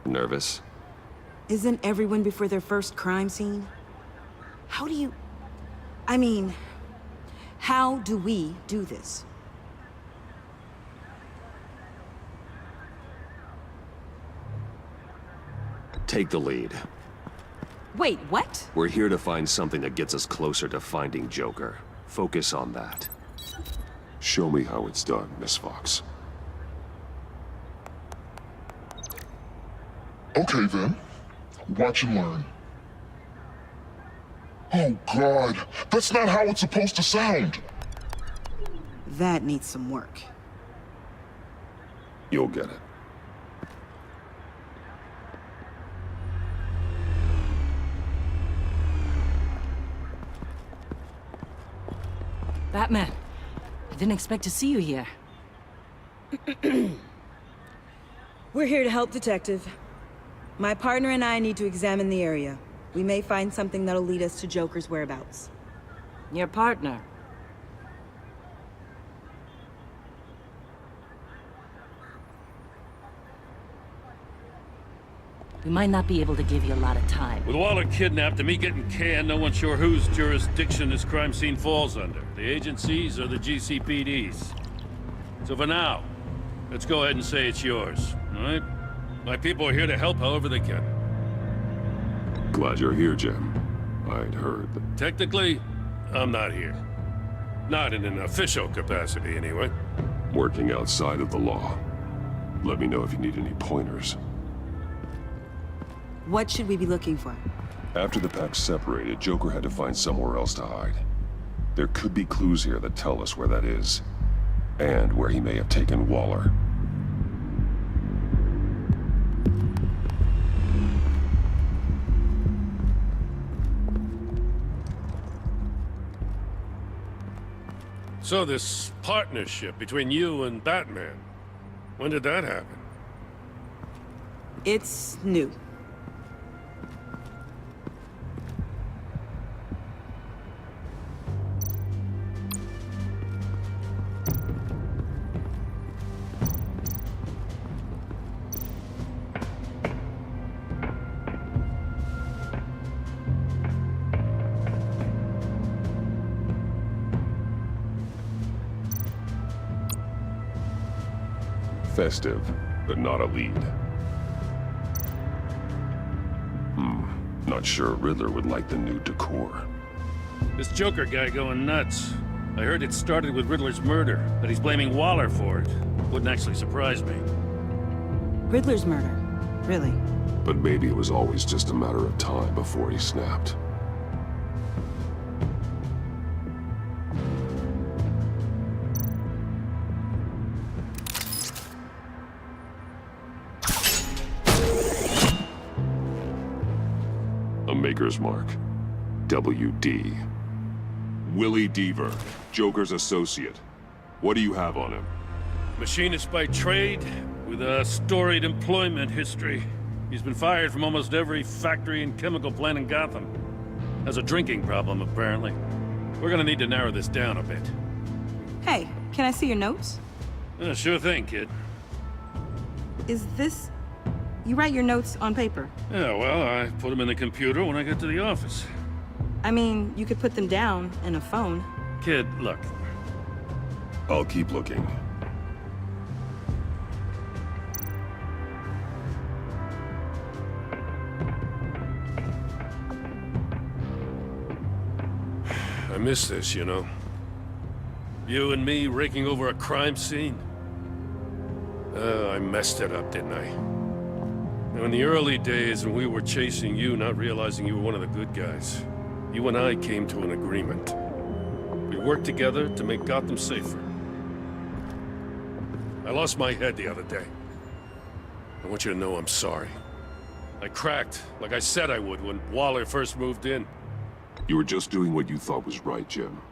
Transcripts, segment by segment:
Nervous? Isn't everyone before their first crime scene? How do you... I mean, how do we do this? Take the lead. Wait, what? We're here to find something that gets us closer to finding Joker. Focus on that. Show me how it's done, Miss Fox. Okay then. Watch and learn. Oh God, that's not how it's supposed to sound. That needs some work. You'll get it. Batman, I didn't expect to see you here. We're here to help, Detective. My partner and I need to examine the area. We may find something that'll lead us to Joker's whereabouts. Your partner. We might not be able to give you a lot of time. With Waller kidnapped and me getting canned, no one's sure whose jurisdiction this crime scene falls under. The agencies or the GCPD's. So for now, let's go ahead and say it's yours, all right? My people are here to help however they can. Glad you're here, Jim. I'd heard that... Technically, I'm not here. Not in an official capacity, anyway. Working outside of the law. Let me know if you need any pointers. What should we be looking for? After the pack separated, Joker had to find somewhere else to hide. There could be clues here that tell us where that is. And where he may have taken Waller. So this partnership between you and Batman, when did that happen? It's new. Festive, but not a lead. Not sure Riddler would like the new decor. This Joker guy going nuts. I heard it started with Riddler's murder, but he's blaming Waller for it. Wouldn't actually surprise me. Riddler's murder? Really? But maybe it was always just a matter of time before he snapped. A Maker's Mark. WD. Willie Deaver, Joker's associate. What do you have on him? Machinist by trade, with a storied employment history. He's been fired from almost every factory and chemical plant in Gotham. Has a drinking problem, apparently. We're gonna need to narrow this down a bit. Hey, can I see your notes? Sure thing, kid. Is this... You write your notes on paper? Yeah, well, I put them in the computer when I get to the office. I mean, you could put them down in a phone. Kid, look. I'll keep looking. I miss this, you know. You and me raking over a crime scene. I messed it up, didn't I? Now, in the early days when we were chasing you, not realizing you were one of the good guys, you and I came to an agreement. We worked together to make Gotham safer. I lost my head the other day. I want you to know I'm sorry. I cracked, like I said I would when Waller first moved in. You were just doing what you thought was right, Jim.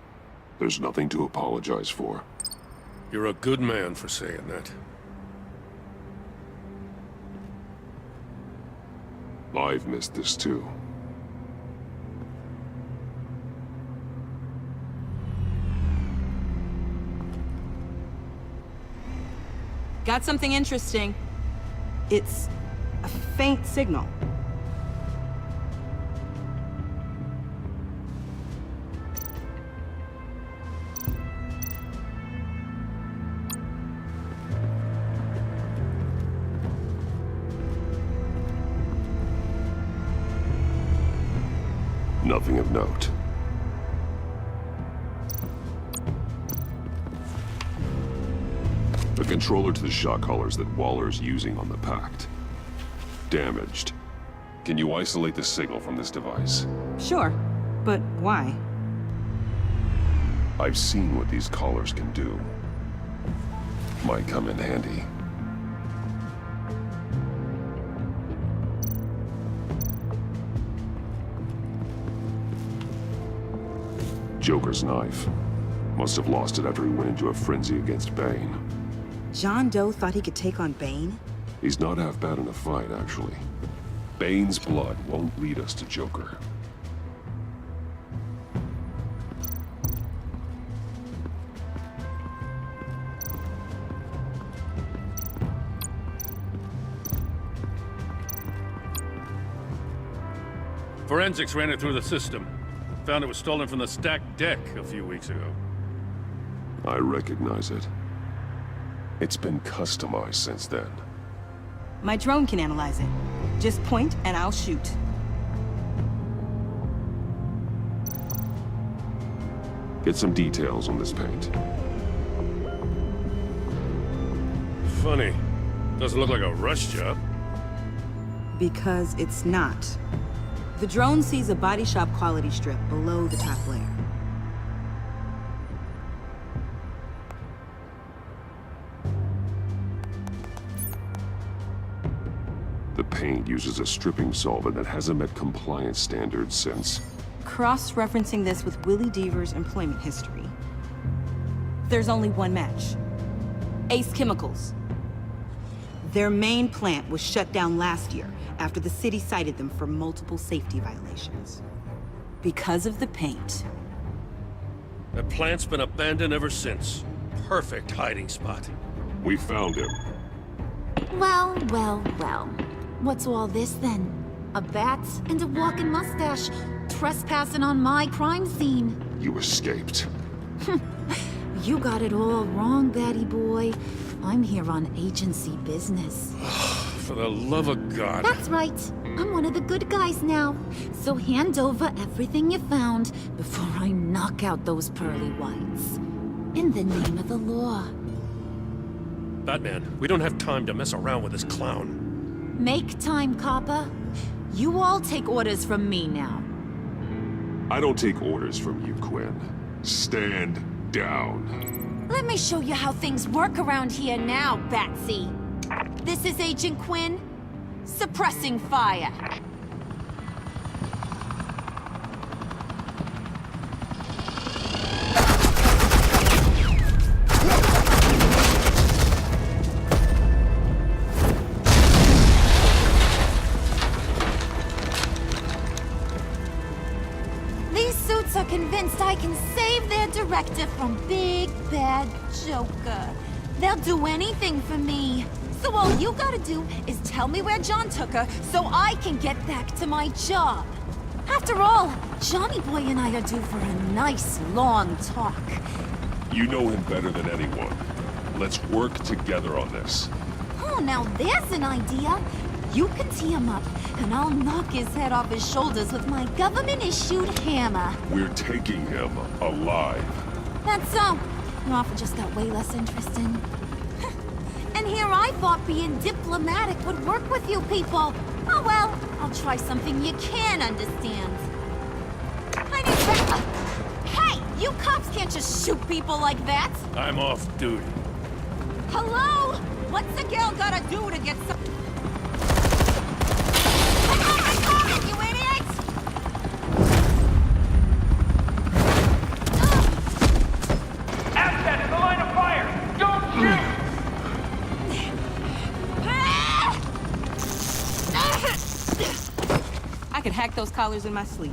There's nothing to apologize for. You're a good man for saying that. I've missed this too. Got something interesting. It's A faint signal. Nothing of note. The controller to the shock collars that Waller's using on the Pact. Damaged. Can you isolate the signal from this device? Sure, but why? I've seen what these collars can do. Might come in handy. Joker's knife. Must have lost it after he went into a frenzy against Bane. John Doe thought he could take on Bane? He's not half bad in a fight, actually. Bane's blood won't lead us to Joker. Forensics ran it through the system. Found it was stolen from the stacked deck a few weeks ago. I recognize it. It's been customized since then. My drone can analyze it. Just point and I'll shoot. Get some details on this paint. Funny. Doesn't look like a rush job. Because it's not. The drone sees a body shop quality strip below the top layer. The paint uses a stripping solvent that hasn't met compliance standards since... Cross-referencing this with Willie Deaver's employment history. There's only one match. Ace Chemicals. Their main plant was shut down last year after the city cited them for multiple safety violations. Because of the paint. The plant's been abandoned ever since. Perfect hiding spot. We found him. Well, well, well. What's all this then? A bat and a walking mustache trespassing on my crime scene. You escaped. You got it all wrong, Batty boy. I'm here on agency business. For the love of God. That's right. I'm one of the good guys now. So hand over everything you found before I knock out those pearly whites. In the name of the law. Batman, we don't have time to mess around with this clown. Make time, copper. You all take orders from me now. I don't take orders from you, Quinn. Stand down. Let me show you how things work around here now, Batsy. This is Agent Quinn, suppressing fire. These suits are convinced I can save their director from Big Bad Joker. They'll do anything for me. So all you gotta do is tell me where John took her so I can get back to my job. After all, Johnny Boy and I are due for a nice long talk. You know him better than anyone. Let's work together on this. Oh, now there's an idea. You can tee him up, and I'll knock his head off his shoulders with my government-issued hammer. We're taking him alive. That's so. Your offer just got way less interesting. And here I thought being diplomatic would work with you people. Oh well, I'll try something you can understand. I need Hey, you cops can't just shoot people like that. I'm off duty. Hello? What's a girl gotta do to get some... You idiot! Asset in the line of fire! Don't shoot! I could hack those collars in my sleep.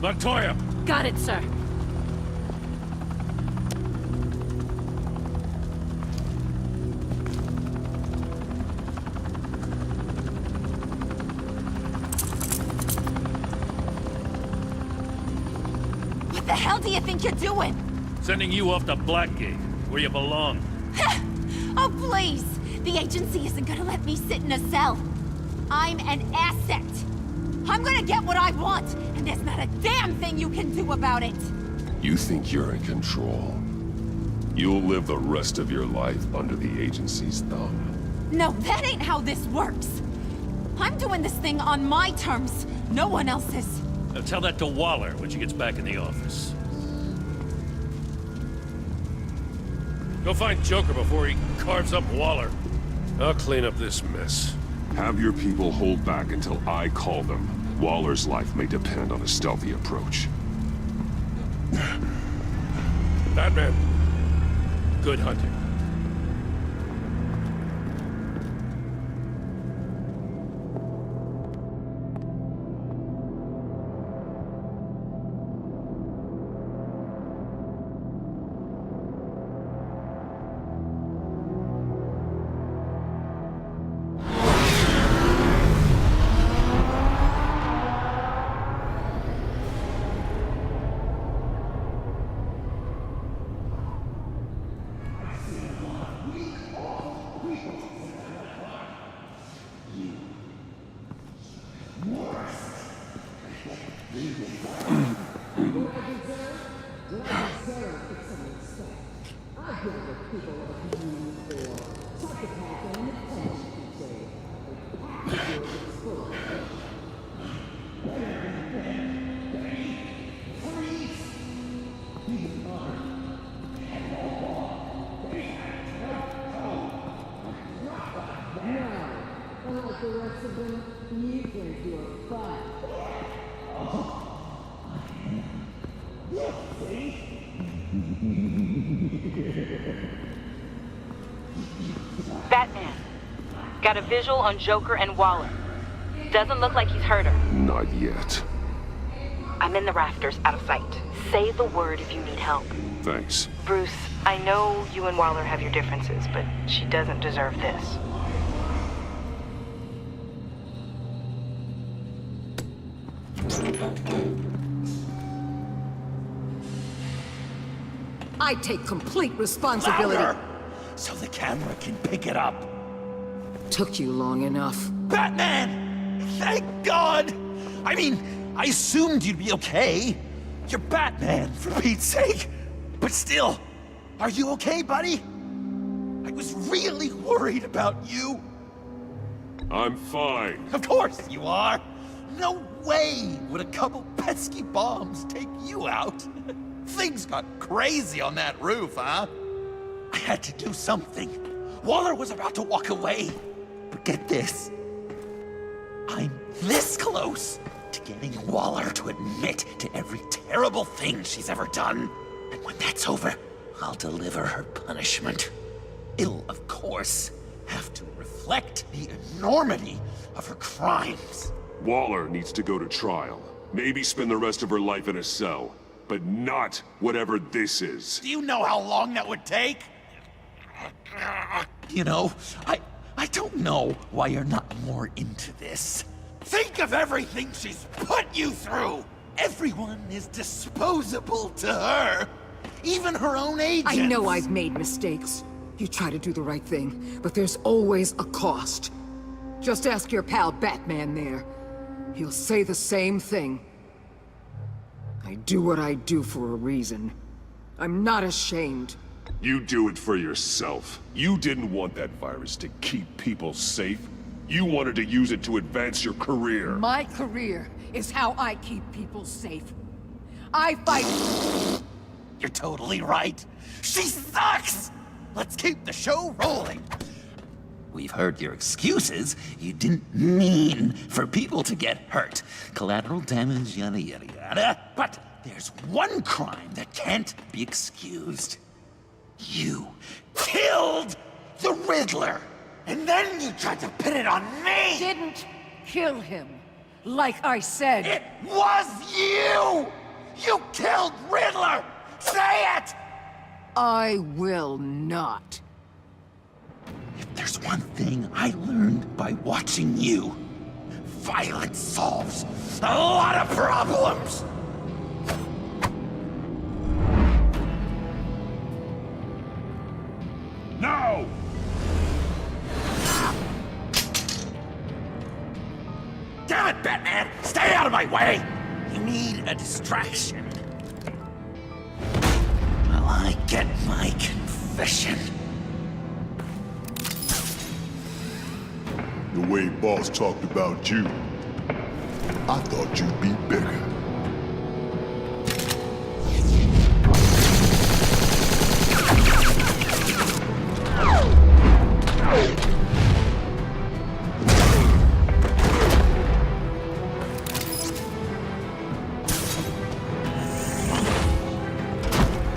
Montoya! Got it, sir. What the hell do you think you're doing? Sending you off to Blackgate, where you belong. Oh, please! The agency isn't gonna let me sit in a cell. I'm an asset. I'm gonna get what I want, and there's not a damn thing you can do about it. You think you're in control? You'll live the rest of your life under the agency's thumb. No, that ain't how this works. I'm doing this thing on my terms, no one else's. Now tell that to Waller when she gets back in the office. Go find Joker before he carves up Waller. I'll clean up this mess. Have your people hold back until I call them. Waller's life may depend on a stealthy approach. Batman, good hunting. Batman, got a visual on Joker and Waller. Doesn't look like he's hurt her. Not yet. I'm in the rafters, out of sight. Say the word if you need help. Thanks. Bruce, I know you and Waller have your differences, but she doesn't deserve this. I take complete responsibility. Louder! So the camera can pick it up. Took you long enough. Batman! Thank God! I mean, I assumed you'd be okay. You're Batman, for Pete's sake. But still, are you okay, buddy? I was really worried about you. I'm fine. Of course you are. No way would a couple pesky bombs take you out. Things got crazy on that roof, huh? I had to do something. Waller was about to walk away. But get this. I'm this close to getting Waller to admit to every terrible thing she's ever done. And when that's over, I'll deliver her punishment. It'll, of course, have to reflect the enormity of her crimes. Waller needs to go to trial. Maybe spend the rest of her life in a cell. But not whatever this is. Do you know how long that would take? You know, I don't know why you're not more into this. Think of everything she's put you through! Everyone is disposable to her. Even her own agents. I know I've made mistakes. You try to do the right thing, but there's always a cost. Just ask your pal Batman there. He'll say the same thing. I do what I do for a reason. I'm not ashamed. You do it for yourself. You didn't want that virus to keep people safe. You wanted to use it to advance your career. My career is how I keep people safe. I fight... You're totally right. She sucks! Let's keep the show rolling. We've heard your excuses. You didn't mean for people to get hurt. Collateral damage, yada yada yada. But there's one crime that can't be excused. You killed the Riddler! And then you tried to pin it on me! Didn't kill him. Like I said. It was you! You killed Riddler! Say it! I will not. If there's one thing I learned by watching you, violence solves a lot of problems! No! Damn it, Batman! Stay out of my way! You need a distraction. While I get my confession. The way Boss talked about you, I thought you'd be bigger.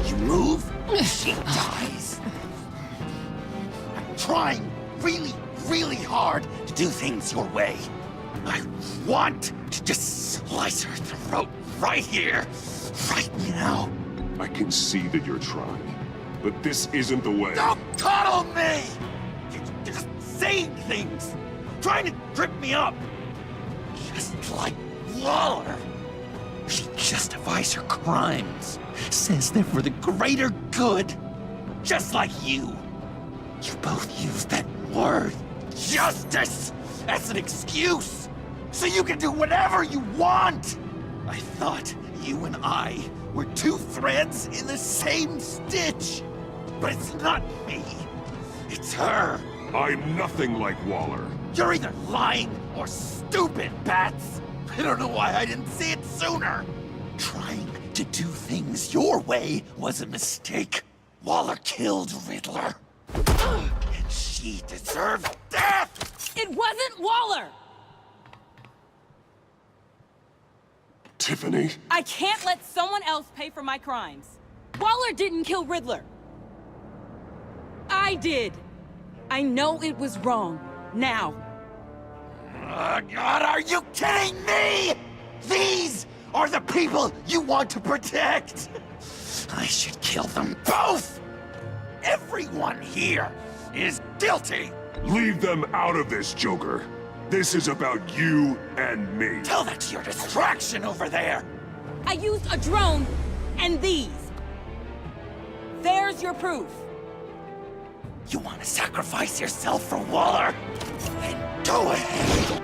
You move, she dies. I'm trying really hard to do things your way. I want to just slice her throat right here, right now. I can see that you're trying, but this isn't the way. Don't coddle me! You're just saying things, trying to trip me up. Just like Waller. She justifies her crimes, says they're for the greater good. Just like you. You both use that word, justice, as an excuse, so you can do whatever you want. I thought you and I were two threads in the same stitch. But it's not me. It's her. I'm nothing like Waller. You're either lying or stupid, Bats. I don't know why I didn't see it sooner. Trying to do things your way was a mistake. Waller killed Riddler. And she deserved death! It wasn't Waller! Tiffany? I can't let someone else pay for my crimes. Waller didn't kill Riddler. I did. I know it was wrong. Now. God, are you kidding me? These are the people you want to protect. I should kill them both. Everyone here is guilty. Leave them out of this, Joker. This is about you and me. Tell that to your distraction over there. I used a drone and these. There's your proof. You want to sacrifice yourself for Waller? Then go ahead.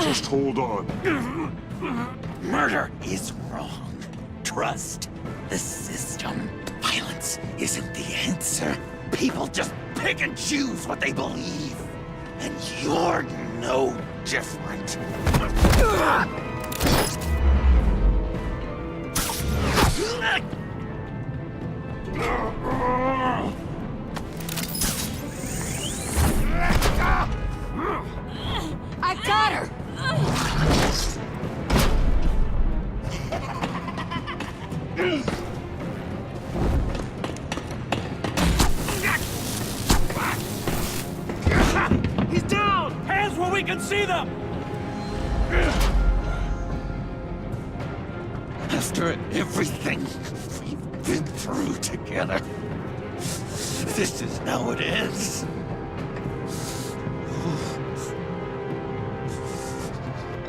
Just hold on. Murder is wrong. Trust the system. Violence isn't the answer. People just pick and choose what they believe. And you're no different. I got her! He's down! Hands where we can see them! After everything we've been through together, this is how it ends.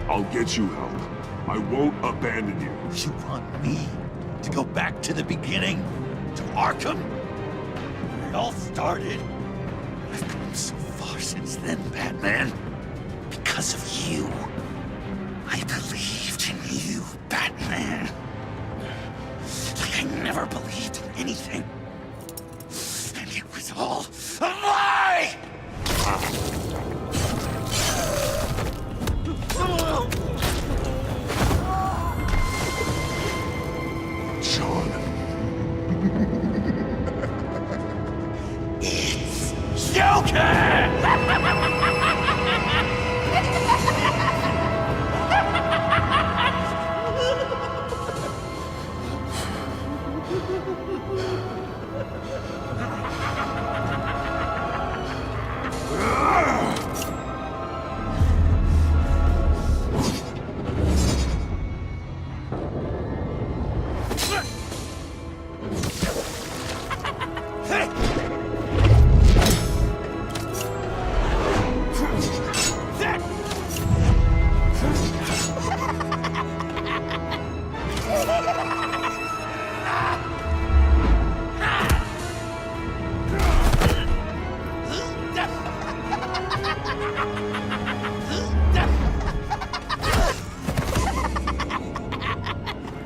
I'll get you help. I won't abandon you. You want me to go back to the beginning? To Arkham? Where it all started? I've come so far since then, Batman. Because of you. I believed in you, Batman. Like I never believed in anything. And it was all a lie! Sean. It's Joker!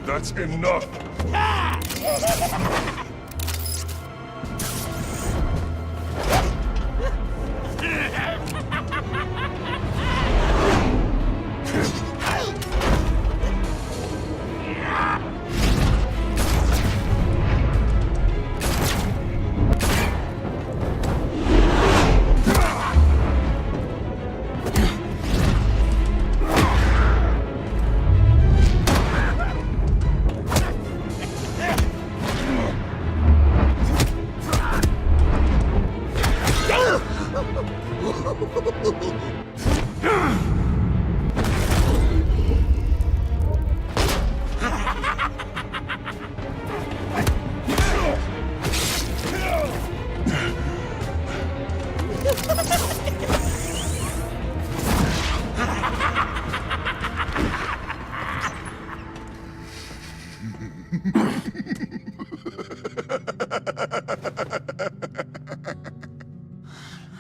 That's enough!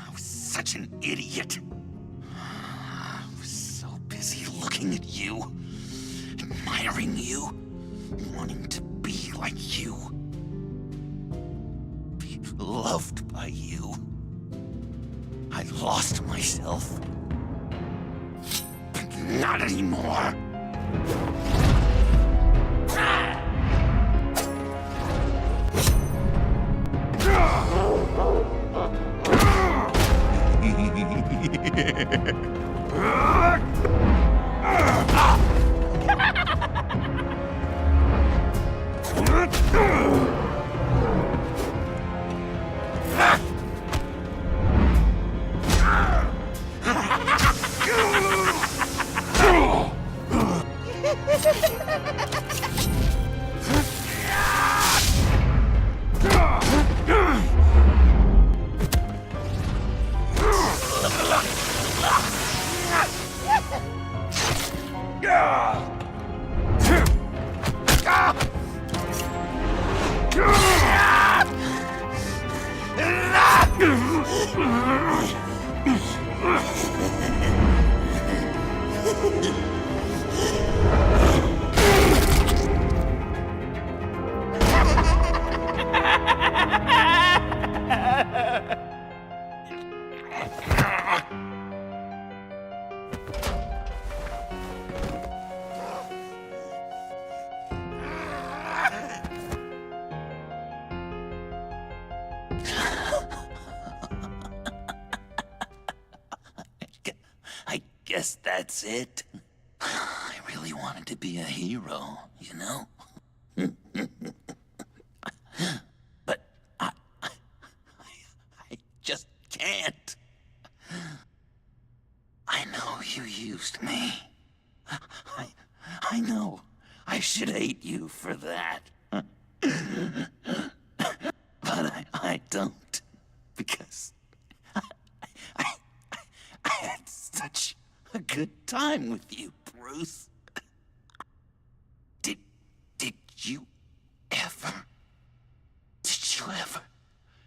I was such an idiot. I was so busy looking at you, admiring you, wanting to be like you. Be loved by you. I lost myself. But not anymore. I guess that's it. I really wanted to be a hero, you know? But I just can't. I know you used me. I know. I should hate you for that. But I don't. Because I had such a good time with you, Bruce. Did you ever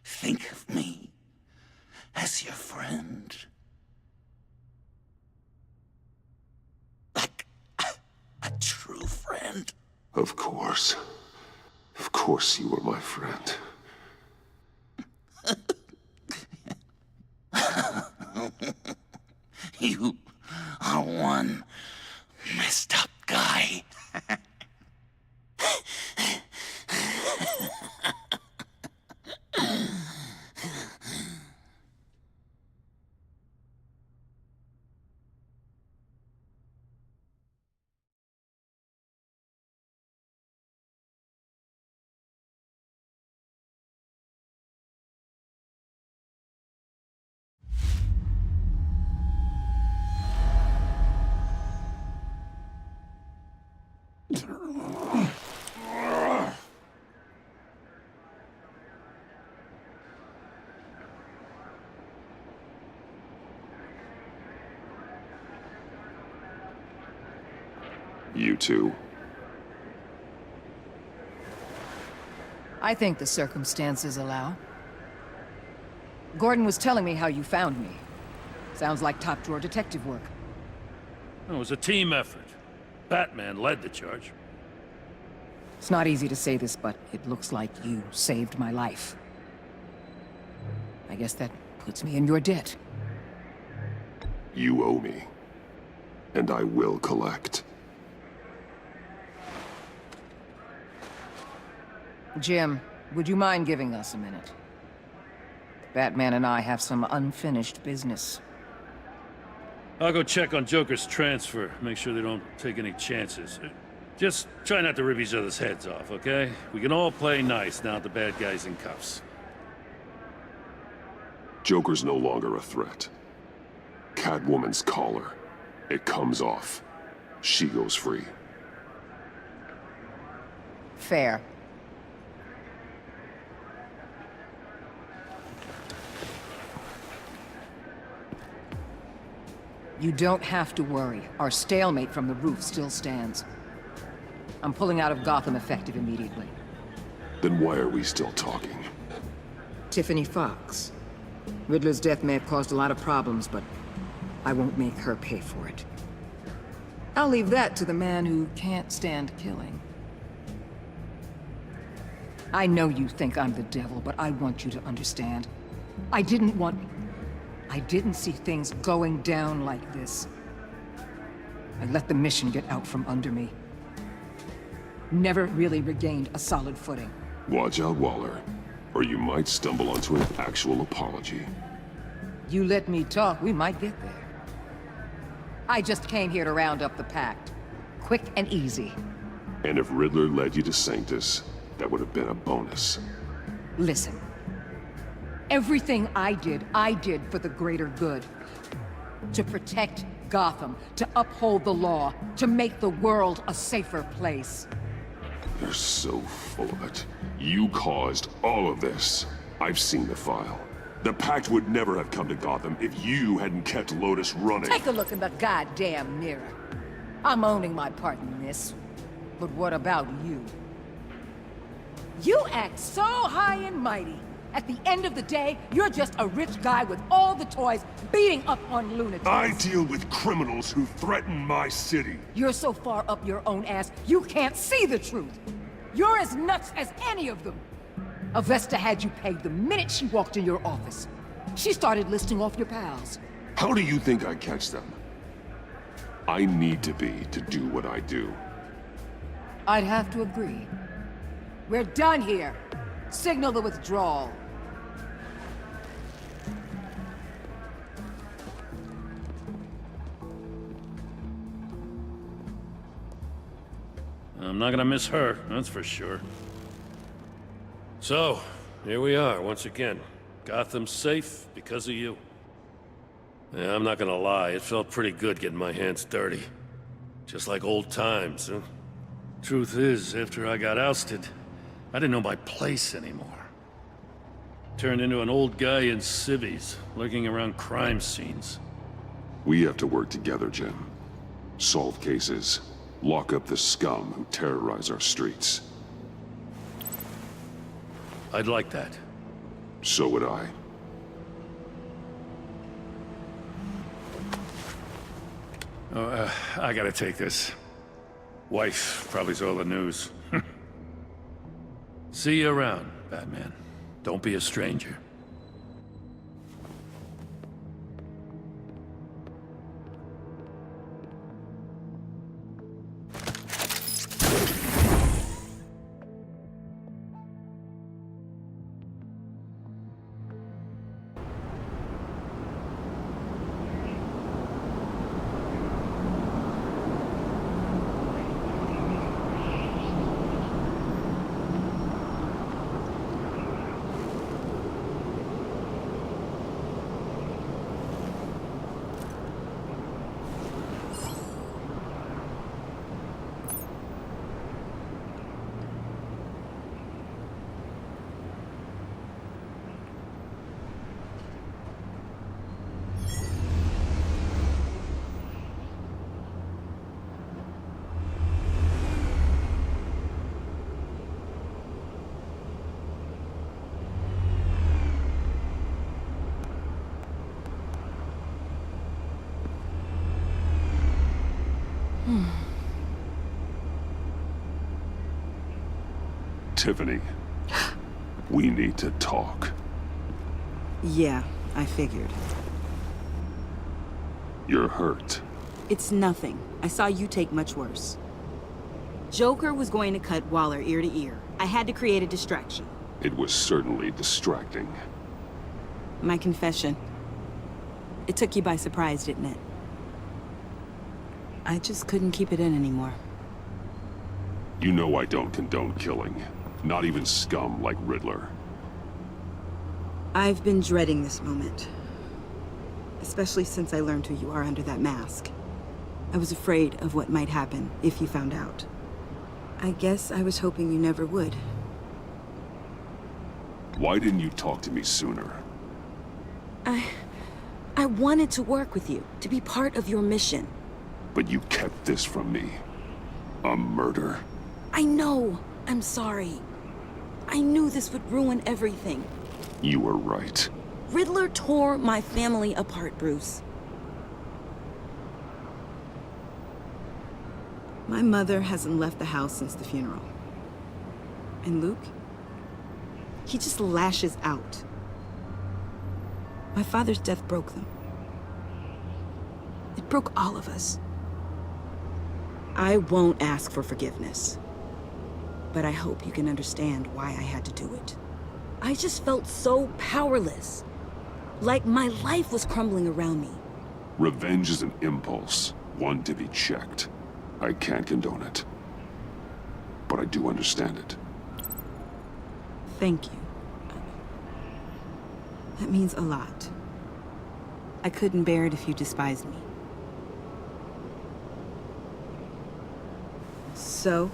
think of me as your friend? Like a true friend? Of course. Of course you were my friend. You are one messed up guy. You too. I think the circumstances allow. Gordon was telling me how you found me. Sounds like top-drawer detective work. It was a team effort. Batman led the charge. It's not easy to say this, but it looks like you saved my life. I guess that puts me in your debt. You owe me. And I will collect. Jim, would you mind giving us a minute? Batman and I have some unfinished business. I'll go check on Joker's transfer, make sure they don't take any chances. Just try not to rip each other's heads off, okay? We can all play nice now that the bad guy's in cuffs. Joker's no longer a threat. Catwoman's collar. It comes off. She goes free. Fair. You don't have to worry. Our stalemate from the roof still stands. I'm pulling out of Gotham effective immediately. Then why are we still talking? Tiffany Fox. Riddler's death may have caused a lot of problems, but I won't make her pay for it. I'll leave that to the man who can't stand killing. I know you think I'm the devil, but I want you to understand. I didn't see things going down like this. I let the mission get out from under me. Never really regained a solid footing. Watch out, Waller, or you might stumble onto an actual apology. You let me talk, we might get there. I just came here to round up the Pact. Quick and easy. And if Riddler led you to Sanctus, that would have been a bonus. Listen. Everything I did for the greater good. To protect Gotham, to uphold the law, to make the world a safer place. You're so full of it. You caused all of this. I've seen the file. The Pact would never have come to Gotham if you hadn't kept Lotus running. Take a look in the goddamn mirror. I'm owning my part in this. But what about you? You act so high and mighty. At the end of the day, you're just a rich guy with all the toys beating up on lunatics. I deal with criminals who threaten my city. You're so far up your own ass, you can't see the truth. You're as nuts as any of them. Avesta had you pegged the minute she walked in your office. She started listing off your pals. How do you think I catch them? I need to be to do what I do. I'd have to agree. We're done here. Signal the withdrawal. I'm not gonna miss her, that's for sure. So, here we are, once again. Gotham's safe because of you. Yeah, I'm not gonna lie, it felt pretty good getting my hands dirty. Just like old times, huh? Truth is, after I got ousted, I didn't know my place anymore. Turned into an old guy in civvies, lurking around crime scenes. We have to work together, Jim. Solve cases. Lock up the scum who terrorize our streets. I'd like that. So would I. I gotta take this. Wife probably saw the news. See you around, Batman. Don't be a stranger. Tiffany, we need to talk. Yeah, I figured. You're hurt. It's nothing. I saw you take much worse. Joker was going to cut Waller ear to ear. I had to create a distraction. It was certainly distracting. My confession. It took you by surprise, didn't it? I just couldn't keep it in anymore. You know I don't condone killing. Not even scum like Riddler. I've been dreading this moment. Especially since I learned who you are under that mask. I was afraid of what might happen if you found out. I guess I was hoping you never would. Why didn't you talk to me sooner? I wanted to work with you, to be part of your mission. But you kept this from me. A murder. I know. I'm sorry. I knew this would ruin everything. You were right. Riddler tore my family apart, Bruce. My mother hasn't left the house since the funeral. And Luke? He just lashes out. My father's death broke them. It broke all of us. I won't ask for forgiveness. But I hope you can understand why I had to do it. I just felt so powerless. Like my life was crumbling around me. Revenge is an impulse, one to be checked. I can't condone it. But I do understand it. Thank you. That means a lot. I couldn't bear it if you despised me. So,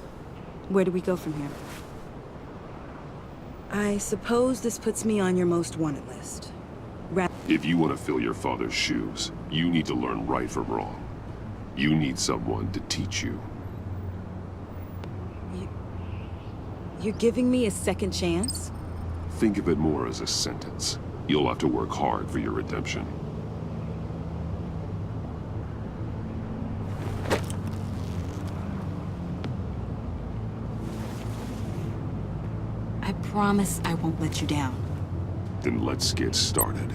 where do we go from here? I suppose this puts me on your most wanted list. If you want to fill your father's shoes, you need to learn right from wrong. You need someone to teach you. You're giving me a second chance? Think of it more as a sentence. You'll have to work hard for your redemption. I promise I won't let you down. Then let's get started.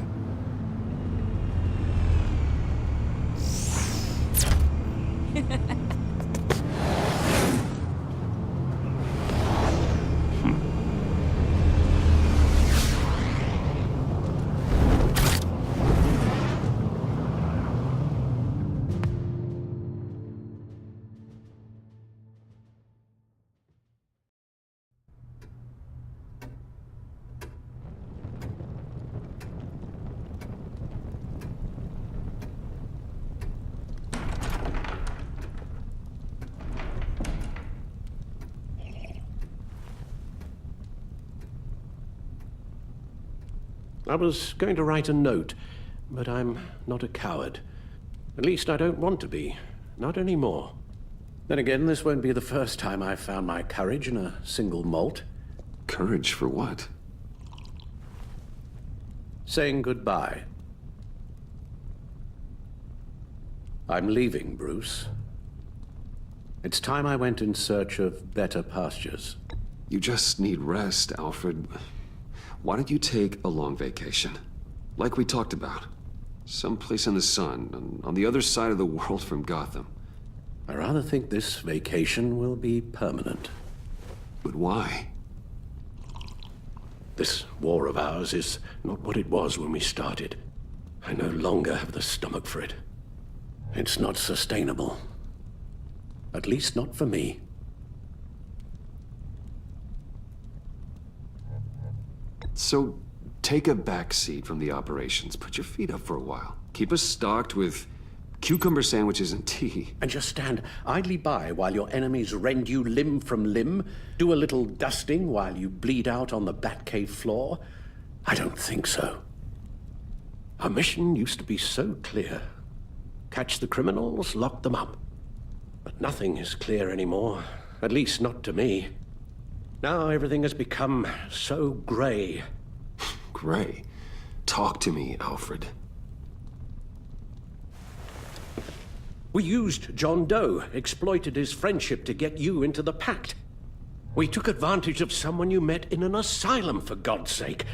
I was going to write a note, but I'm not a coward. At least I don't want to be. Not anymore. Then again, this won't be the first time I've found my courage in a single malt. Courage for what? Saying goodbye. I'm leaving, Bruce. It's time I went in search of better pastures. You just need rest, Alfred. Why don't you take a long vacation? Like we talked about. Someplace in the sun, on the other side of the world from Gotham. I rather think this vacation will be permanent. But why? This war of ours is not what it was when we started. I no longer have the stomach for it. It's not sustainable. At least not for me. So, take a back seat from the operations. Put your feet up for a while. Keep us stocked with cucumber sandwiches and tea. And just stand idly by while your enemies rend you limb from limb? Do a little dusting while you bleed out on the Batcave floor? I don't think so. Our mission used to be so clear. Catch the criminals, lock them up. But nothing is clear anymore. At least not to me. Now everything has become so gray. Gray? Talk to me, Alfred. We used John Doe, exploited his friendship to get you into the pact. We took advantage of someone you met in an asylum, for God's sake.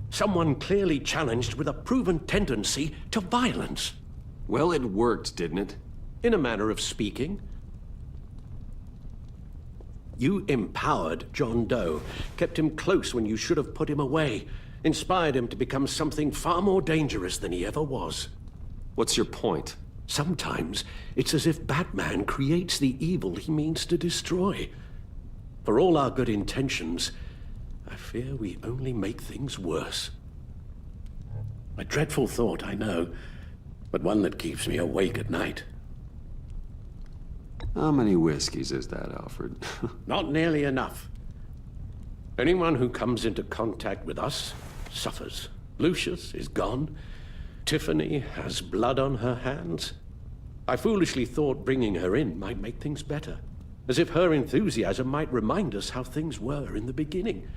Someone clearly challenged with a proven tendency to violence. Well, it worked, didn't it? In a manner of speaking. You empowered John Doe, kept him close when you should have put him away, inspired him to become something far more dangerous than he ever was. What's your point? Sometimes it's as if Batman creates the evil he means to destroy. For all our good intentions, I fear we only make things worse. A dreadful thought, I know, but one that keeps me awake at night. How many whiskeys is that, Alfred? Not nearly enough. Anyone who comes into contact with us suffers. Lucius is gone. Tiffany has blood on her hands. I foolishly thought bringing her in might make things better, as if her enthusiasm might remind us how things were in the beginning.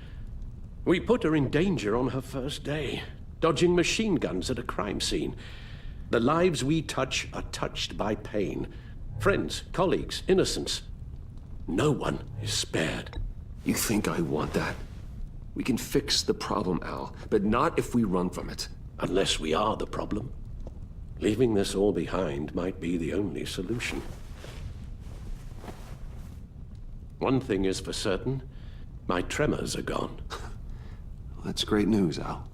We put her in danger on her first day, dodging machine guns at a crime scene. The lives we touch are touched by pain. Friends, colleagues, innocents. No one is spared. You think I want that? We can fix the problem, Al, but not if we run from it. Unless we are the problem. Leaving this all behind might be the only solution. One thing is for certain, my tremors are gone. That's great news, Al.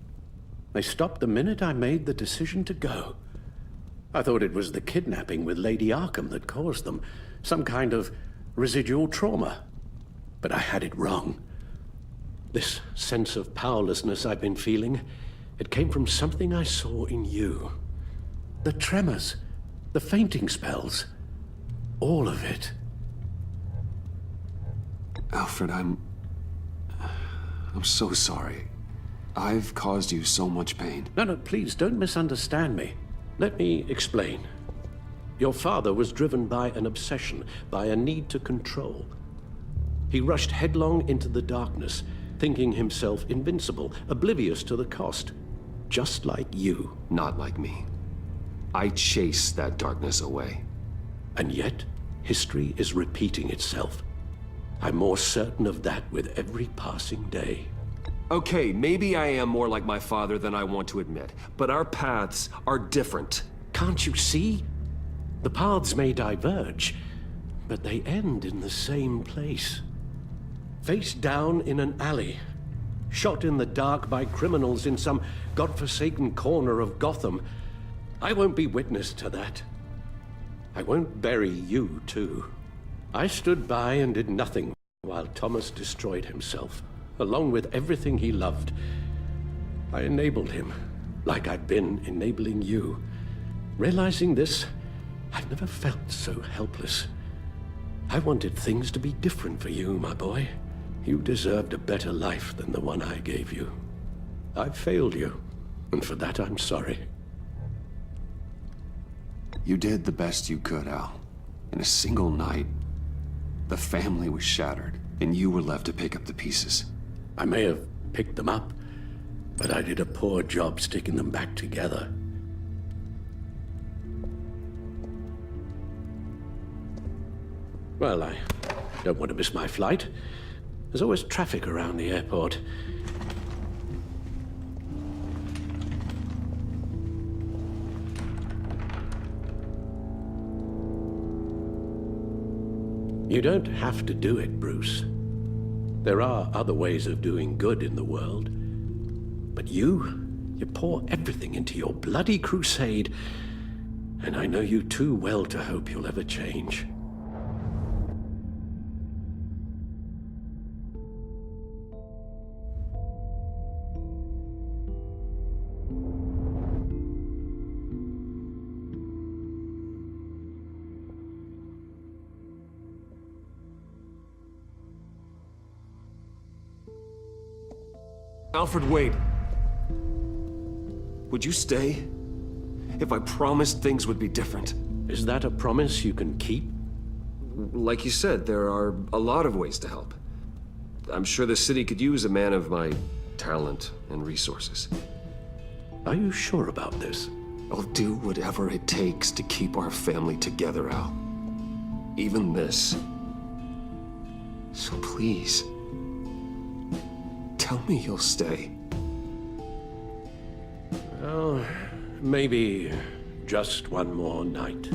They stopped the minute I made the decision to go. I thought it was the kidnapping with Lady Arkham that caused them, some kind of residual trauma. But I had it wrong. This sense of powerlessness I've been feeling, it came from something I saw in you. The tremors, the fainting spells, all of it. Alfred, I'm so sorry. I've caused you so much pain. No, please, don't misunderstand me. Let me explain. Your father was driven by an obsession, by a need to control. He rushed headlong into the darkness, thinking himself invincible, oblivious to the cost. Just like you. Not like me. I chased that darkness away. And yet, history is repeating itself. I'm more certain of that with every passing day. Okay, maybe I am more like my father than I want to admit, but our paths are different. Can't you see? The paths may diverge, but they end in the same place. Face down in an alley, shot in the dark by criminals in some godforsaken corner of Gotham. I won't be witness to that. I won't bury you, too. I stood by and did nothing while Thomas destroyed himself, along with everything he loved. I enabled him, like I've been enabling you. Realizing this, I've never felt so helpless. I wanted things to be different for you, my boy. You deserved a better life than the one I gave you. I've failed you, and for that I'm sorry. You did the best you could, Al. In a single night, the family was shattered, and you were left to pick up the pieces. I may have picked them up, but I did a poor job sticking them back together. Well, I don't want to miss my flight. There's always traffic around the airport. You don't have to do it, Bruce. There are other ways of doing good in the world. But you pour everything into your bloody crusade, and I know you too well to hope you'll ever change. Alfred, wait. Would you stay? If I promised things would be different. Is that a promise you can keep? Like you said, there are a lot of ways to help. I'm sure the city could use a man of my talent and resources. Are you sure about this? I'll do whatever it takes to keep our family together, Al. Even this. So please, tell me you'll stay. Well, maybe just one more night.